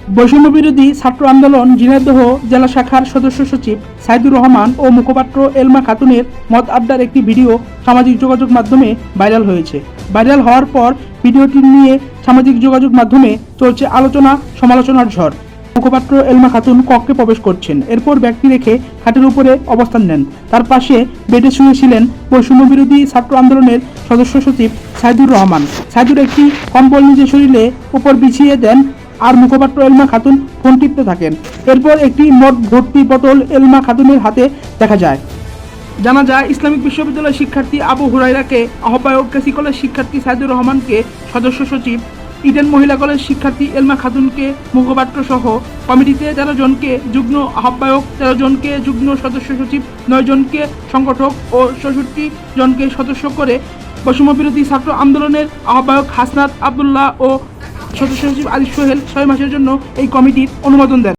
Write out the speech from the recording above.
বৈষম্য বিরোধী ছাত্র আন্দোলন ঝিনাইদহ জেলা শাখার সদস্য সচিব সাইদুর রহমান ও মুখপাত্র এলমা খাতুনের মত আড্ডার একটি ভিডিও সামাজিক যোগাযোগ মাধ্যমে ভাইরাল হয়েছে। ভাইরাল হওয়ার পর ভিডিওটি নিয়ে সামাজিক যোগাযোগ মাধ্যমে চলছে আলোচনা সমালোচনার ঝড়। মুখপাত্র এলমা খাতুন কক্ষে প্রবেশ করছেন, এরপর ব্যাগটি রেখে খাটের উপরে অবস্থান নেন। তার পাশে বেডে শুয়েছিলেন বৈষম্য বিরোধী ছাত্র আন্দোলনের সদস্য সচিব সাইদুর রহমান। সাইদুর একটি কম্বল নিজের শরীরে উপর বিছিয়ে দেন আর মুখপাত্র এলমা খাতুন ফোন টিপতে থাকেন। এরপর একটি মদ ভর্তি বোতল এলমা খাতুনের হাতে দেখা যায়। জানা যায়, ইসলামিক বিশ্ববিদ্যালয়ের শিক্ষার্থী আবু হুরাইরাকে আহ্বায়ক, কেসি কলেজ শিক্ষার্থী সাইদুর রহমানকে সদস্য সচিব, ইডেন মহিলা কলেজ শিক্ষার্থী এলমা খাতুনকে মুখপাত্র সহ কমিটিতে 13 জনকে যুগ্ম আহ্বায়ক, 13 জনকে যুগ্ম সদস্য সচিব, 9 জনকে সংগঠক ও 66 জনকে সদস্য করে বৈষম্য বিরোধী ছাত্র আন্দোলনের আহ্বায়ক হাসনাত আবদুল্লাহ ও সদস্য সচিব আরিফ সোহেল 6 মাসের জন্য এই কমিটির অনুমোদন দেন।